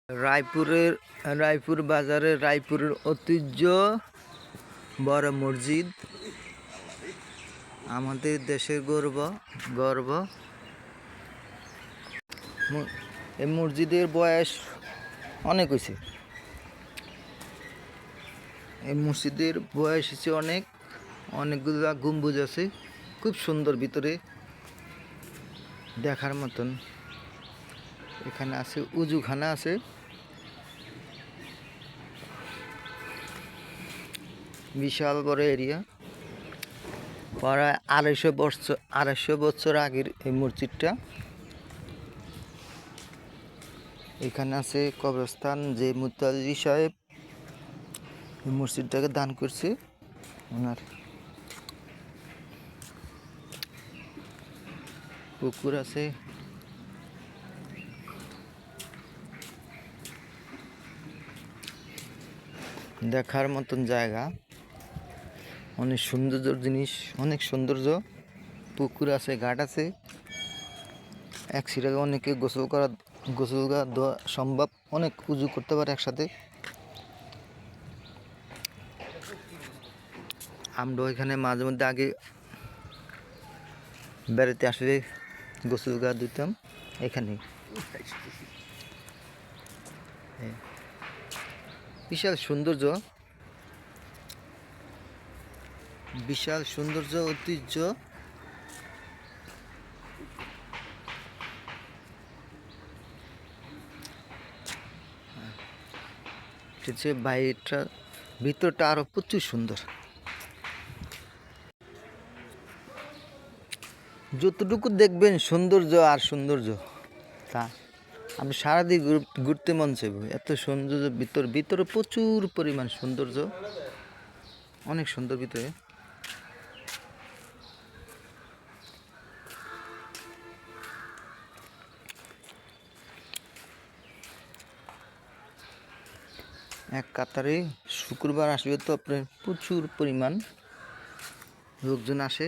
রায়পুরের রায়পুর বাজারে রায়পুরের ঐতিহ্য বড় মসজিদ, আমাদের দেশের গর্ব। এই মসজিদের বয়স অনেক হয়েছে। এই মসজিদের বয়স হচ্ছে অনেকগুলো গম্বুজ আছে, খুব সুন্দর, ভিতরে দেখার মতন। এখানে আছে উজুখানা আছে, বিশাল বড় এরিয়া। প্রায় 250 বছর আগের এই মসজিদটা। এখানে আছে কবরস্থান, যে মুতাজি সাহেব এই মসজিদটাকে দান করছে। ওনার পুকুর আছে, দেখার মতন জায়গা, অনেক সৌন্দর্য জিনিস, অনেক সৌন্দর্য। পুকুর আছে, ঘাট আছে, এক সিরাজে অনেকে গোসল করা দেওয়া সম্ভব, অনেক উজু করতে পারে একসাথে। আমরা এখানে মাঝে মধ্যে আগে বেড়াতে আসলে গোসল দিতাম এখানে। বিশাল সৌন্দর্য, ঐতিহ্য। বাইরেটা, ভিতরটা আরো প্রচুর সুন্দর। যতটুকু দেখবেন সৌন্দর্য আর সৌন্দর্য, তা আপনি সারাদিন ঘুরতে মন চাইবে। এত সৌন্দর্য, ভিতরে প্রচুর পরিমাণ সৌন্দর্য, অনেক সুন্দর। ভিতরে এক কাতারে শুক্রবার আসবে তো আপনার প্রচুর পরিমাণ লোকজন আসে।